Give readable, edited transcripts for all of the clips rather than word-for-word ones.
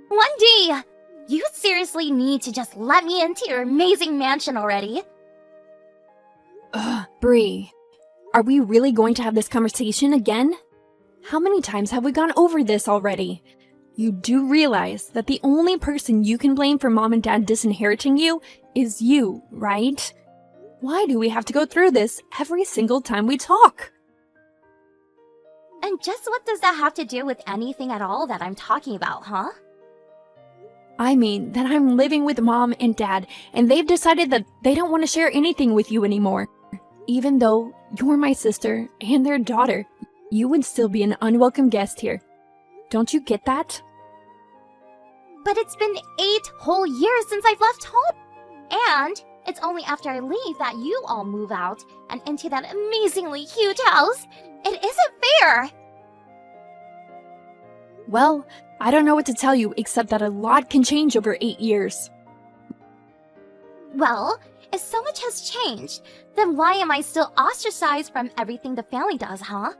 Wendy! You seriously need to just let me into your amazing mansion already. Bree, are we really going to have this conversation again? How many times have we gone over this already? You do realize that the only person you can blame for Mom and Dad disinheriting you is you, right? Why do we have to go through this every single time we talk? And just what does that have to do with anything at all that I'm talking about, huh? I mean that I'm living with Mom and Dad, and they've decided that they don't want to share anything with you anymore. Even though you're my sister and their daughter, you would still be an unwelcome guest here. Don't you get that? But it's been 8 whole years since I've left home. And it's only after I leave that you all move out and into that amazingly huge house. It isn't fair. Well, I don't know what to tell you except that a lot can change over 8 years. Well, if so much has changed, then why am I still ostracized from everything the family does, huh?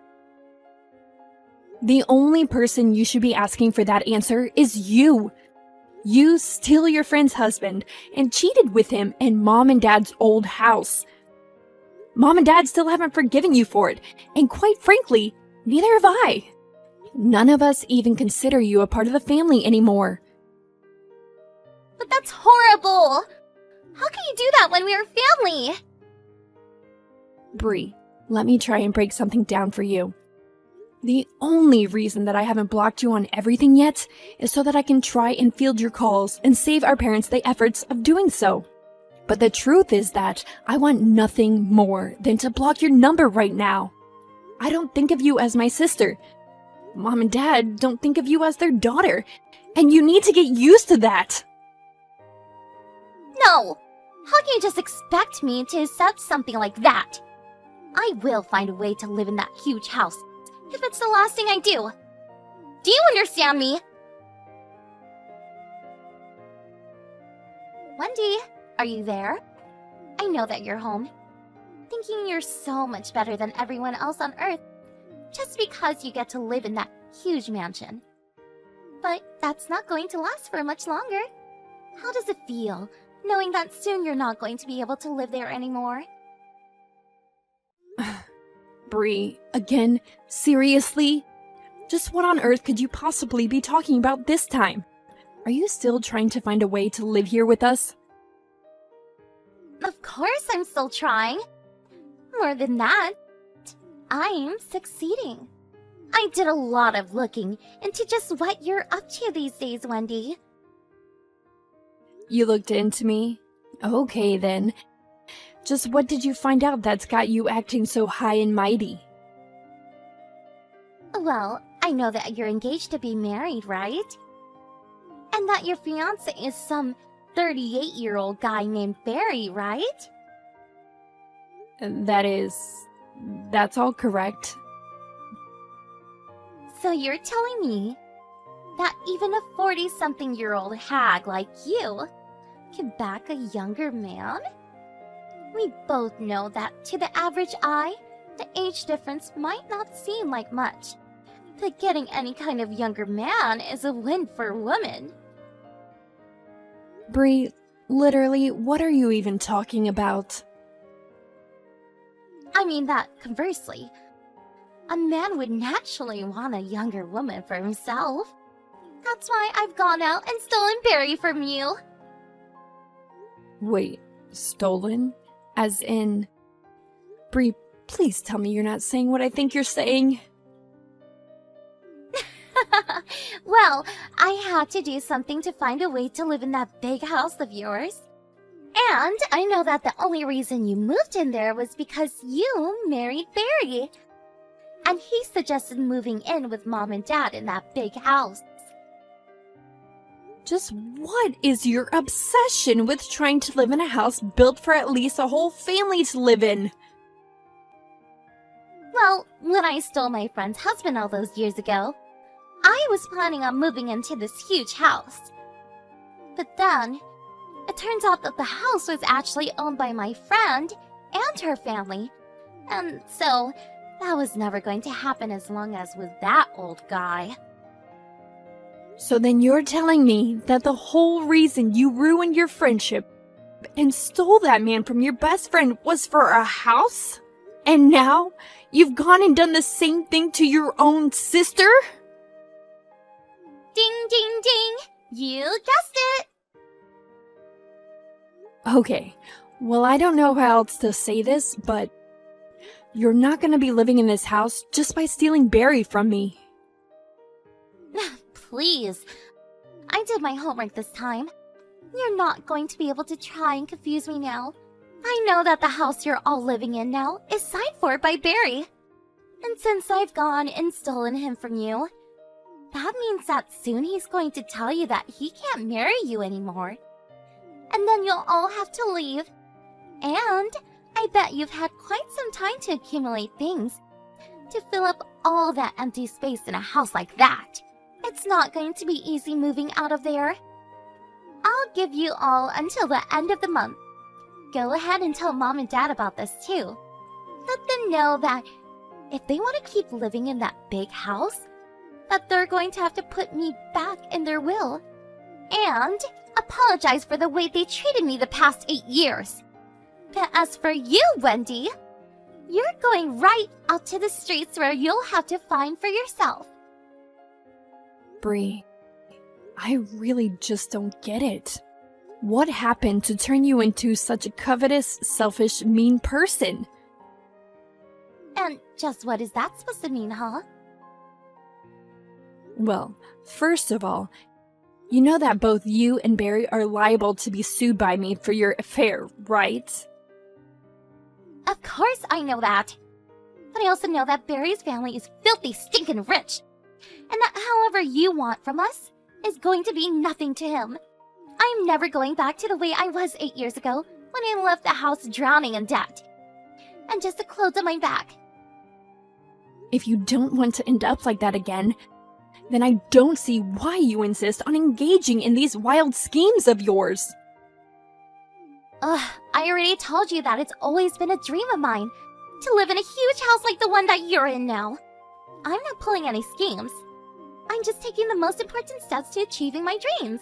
The only person you should be asking for that answer is you. You steal your friend's husband and cheated with him in Mom and Dad's old house. Mom and Dad still haven't forgiven you for it, and quite frankly, neither have I. None of us even consider you a part of the family anymore. But that's horrible! How can you do that when we are family? Bree, let me try and break something down for you. The only reason that I haven't blocked you on everything yet is so that I can try and field your calls and save our parents the efforts of doing so. But the truth is that I want nothing more than to block your number right now. I don't think of you as my sister. Mom and Dad don't think of you as their daughter, and you need to get used to that. No! How can you just expect me to accept something like that? I will find a way to live in that huge house, if it's the last thing I do. Do you understand me? Wendy, are you there? I know that you're home, thinking you're so much better than everyone else on Earth, just because you get to live in that huge mansion. But that's not going to last for much longer. How does it feel, knowing that soon you're not going to be able to live there anymore? Bree, again, seriously? Just what on earth could you possibly be talking about this time? Are you still trying to find a way to live here with us? Of course I'm still trying. More than that, I'm succeeding. I did a lot of looking into just what you're up to these days, Wendy. You looked into me? Okay then. Just what did you find out that's got you acting so high and mighty? Well, I know that you're engaged to be married, right? And that your fiancé is some 38-year-old guy named Barry, right? That's all correct. So you're telling me that even a 40-something-year-old hag like you can back a younger man? We both know that to the average eye, the age difference might not seem like much, but getting any kind of younger man is a win for women. Bree, literally, what are you even talking about? I mean that, conversely, a man would naturally want a younger woman for himself. That's why I've gone out and stolen Barry from you. Wait, stolen? As in... Bree, please tell me you're not saying what I think you're saying. Well, I had to do something to find a way to live in that big house of yours. And I know that the only reason you moved in there was because you married Barry. And he suggested moving in with Mom and Dad in that big house. Just what is your obsession with trying to live in a house built for at least a whole family to live in? Well, when I stole my friend's husband all those years ago, I was planning on moving into this huge house. But then, it turns out that the house was actually owned by my friend and her family. And so, that was never going to happen as long as with that old guy. So then you're telling me that the whole reason you ruined your friendship and stole that man from your best friend was for a house? And now you've gone and done the same thing to your own sister? Ding, ding, ding! You guessed it! Okay, well, I don't know how else to say this, but you're not gonna be living in this house just by stealing Barry from me. Please. I did my homework this time. You're not going to be able to try and confuse me now. I know that the house you're all living in now is signed for by Barry. And since I've gone and stolen him from you, that means that soon he's going to tell you that he can't marry you anymore. And then you'll all have to leave. And I bet you've had quite some time to accumulate things to fill up all that empty space in a house like that. It's not going to be easy moving out of there. I'll give you all until the end of the month. Go ahead and tell Mom and Dad about this too. Let them know that if they want to keep living in that big house, that they're going to have to put me back in their will. And apologize for the way they treated me the past 8 years. But as for you, Wendy, you're going right out to the streets where you'll have to find for yourself. Bree, I really just don't get it. What happened to turn you into such a covetous, selfish, mean person? And just what is that supposed to mean, huh? Well, first of all, you know that both you and Barry are liable to be sued by me for your affair, right? Of course I know that. But I also know that Barry's family is filthy, stinking rich. And that however you want from us is going to be nothing to him. I'm never going back to the way I was 8 years ago when I left the house drowning in debt. And just the clothes on my back. If you don't want to end up like that again, then I don't see why you insist on engaging in these wild schemes of yours. Ugh, I already told you that it's always been a dream of mine to live in a huge house like the one that you're in now. I'm not pulling any schemes. I'm just taking the most important steps to achieving my dreams.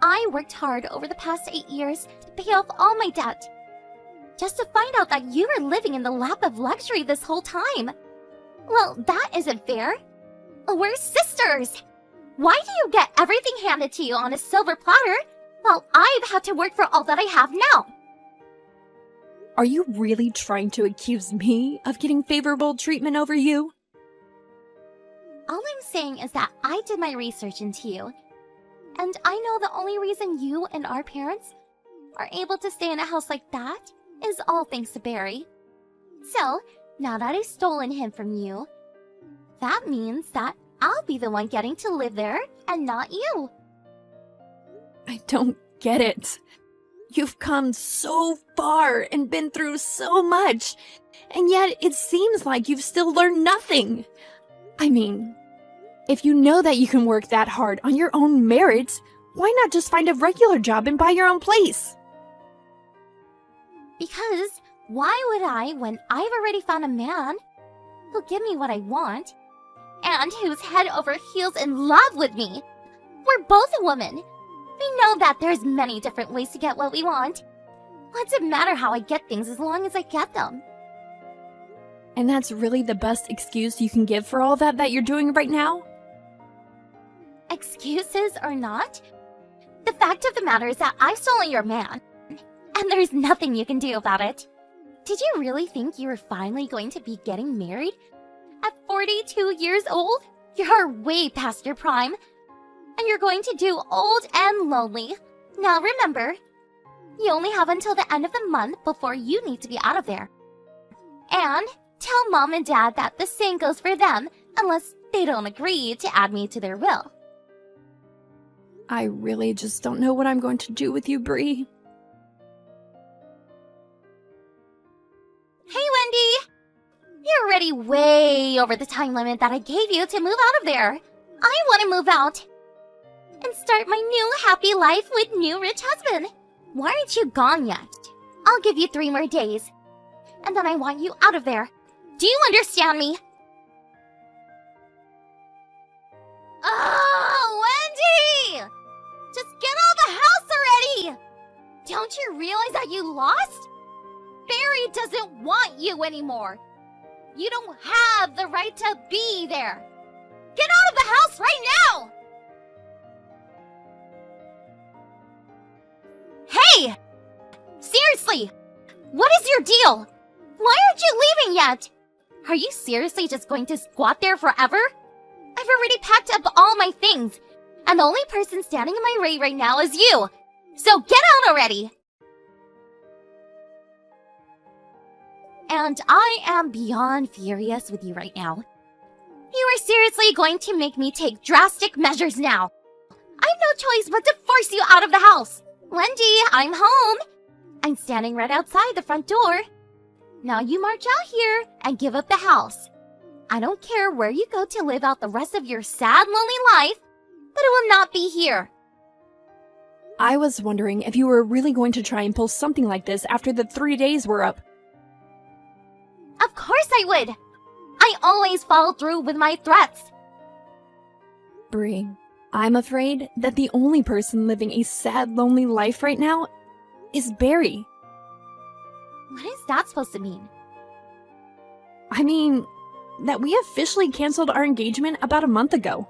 I worked hard over the past 8 years to pay off all my debt. Just to find out that you were living in the lap of luxury this whole time. Well, that isn't fair. We're sisters. Why do you get everything handed to you on a silver platter while I've had to work for all that I have now? Are you really trying to accuse me of getting favorable treatment over you? All I'm saying is that I did my research into you. And I know the only reason you and our parents are able to stay in a house like that is all thanks to Barry. So, now that I've stolen him from you, that means that I'll be the one getting to live there and not you. I don't get it. You've come so far and been through so much, and yet it seems like you've still learned nothing. I mean, if you know that you can work that hard on your own merits, why not just find a regular job and buy your own place? Because why would I when I've already found a man who'll give me what I want and who's head over heels in love with me? We're both a woman. We know that there's many different ways to get what we want. What's it matter how I get things as long as I get them? And that's really the best excuse you can give for all that you're doing right now? Excuses or not, the fact of the matter is that I've stolen your man, and there's nothing you can do about it. Did you really think you were finally going to be getting married? At 42 years old? You're way past your prime, and you're going to do old and lonely. Now remember, you only have until the end of the month before you need to be out of there. And tell Mom and Dad that the same goes for them unless they don't agree to add me to their will. I really just don't know what I'm going to do with you, Bree. Hey, Wendy! You're already way over the time limit that I gave you to move out of there. I want to move out and start my new happy life with new rich husband. Why aren't you gone yet? I'll give you 3 more days, and then I want you out of there. Do you understand me? Oh, Wendy! realize that you lost? Barry doesn't want you anymore. You don't have the right to be there. Get out of the house right now! Hey! Seriously! What is your deal? Why aren't you leaving yet? Are you seriously just going to squat there forever? I've already packed up all my things, and the only person standing in my way right now is you. So get out already! And I am beyond furious with you right now. You are seriously going to make me take drastic measures now. I have no choice but to force you out of the house. Wendy, I'm home. I'm standing right outside the front door. Now you march out here and give up the house. I don't care where you go to live out the rest of your sad, lonely life, but it will not be here. I was wondering if you were really going to try and pull something like this after the 3 days were up. Of course I would. I always follow through with my threats. Bree, I'm afraid that the only person living a sad, lonely life right now is Barry. What is that supposed to mean? I mean, that we officially canceled our engagement about a month ago.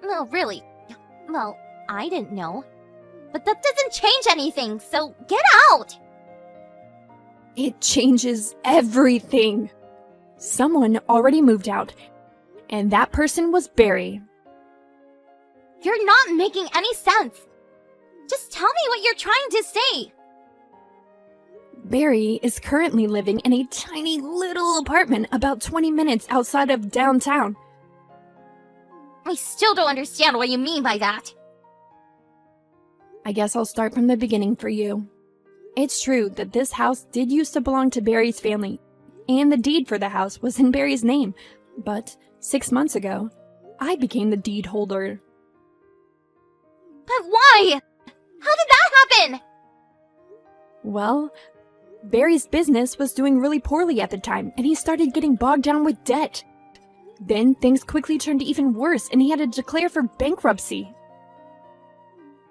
No, really. Well, I didn't know. But that doesn't change anything, so get out! It changes everything. Someone already moved out, and that person was Barry. You're not making any sense. Just tell me what you're trying to say. Barry is currently living in a tiny little apartment about 20 minutes outside of downtown. I still don't understand what you mean by that. I guess I'll start from the beginning for you. It's true that this house did used to belong to Barry's family, and the deed for the house was in Barry's name, but 6 months ago, I became the deed holder. But why? How did that happen? Well, Barry's business was doing really poorly at the time, and he started getting bogged down with debt. Then things quickly turned even worse, and he had to declare for bankruptcy.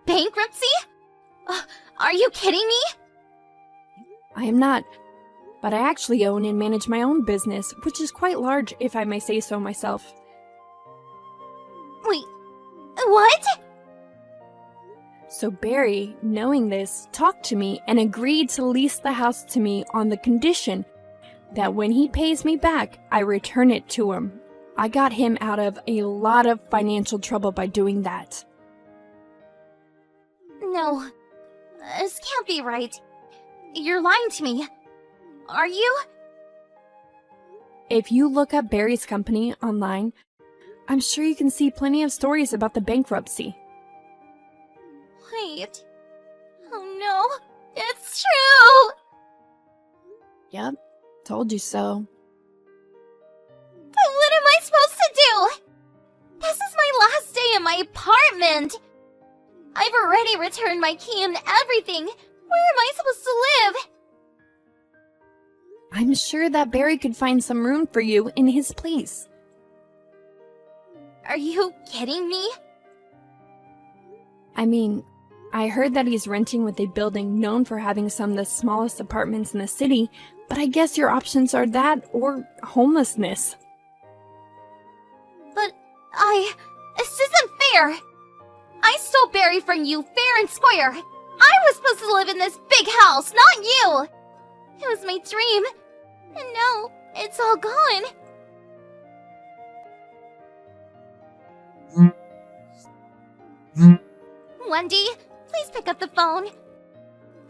Bankruptcy? Are you kidding me? I am not, but I actually own and manage my own business, which is quite large, if I may say so myself. Wait, what? So Barry, knowing this, talked to me and agreed to lease the house to me on the condition that when he pays me back, I return it to him. I got him out of a lot of financial trouble by doing that. No, this can't be right. You're lying to me. Are you? If you look up Barry's company online, I'm sure you can see plenty of stories about the bankruptcy. Wait. Oh no, it's true! Yep, told you so. But what am I supposed to do? This is my last day in my apartment. I've already returned my key and everything. Where am I supposed to live? I'm sure that Barry could find some room for you in his place. Are you kidding me? I mean, I heard that he's renting with a building known for having some of the smallest apartments in the city, but I guess your options are that or homelessness. But this isn't fair. I stole Barry from you fair and square. I was supposed to live in this big house, not you. It was my dream, and now it's all gone. Wendy, please pick up the phone.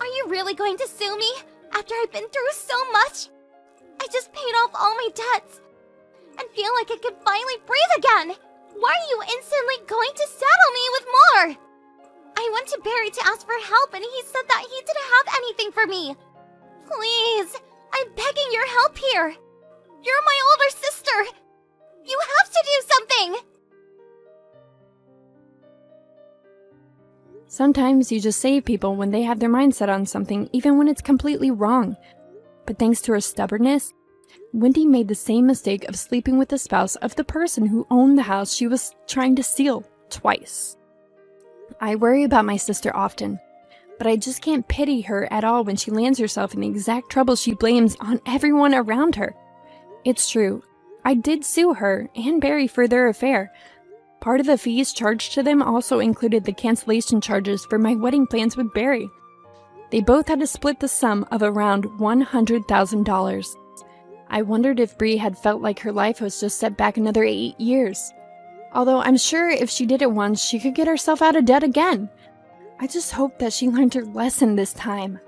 Are you really going to sue me after I've been through so much? I just paid off all my debts and feel like I could finally breathe again. Why are you instantly going to saddle me with more? I went to Barry to ask for help and he said that he didn't have anything for me. Please, I'm begging your help here. You're my older sister. You have to do something. Sometimes you just save people when they have their mind set on something, even when it's completely wrong. But thanks to her stubbornness, Wendy made the same mistake of sleeping with the spouse of the person who owned the house she was trying to steal twice. I worry about my sister often, but I just can't pity her at all when she lands herself in the exact trouble she blames on everyone around her. It's true, I did sue her and Barry for their affair. Part of the fees charged to them also included the cancellation charges for my wedding plans with Barry. They both had to split the sum of around $100,000. I wondered if Bree had felt like her life was just set back another 8 years. Although I'm sure if she did it once, she could get herself out of debt again. I just hope that she learned her lesson this time.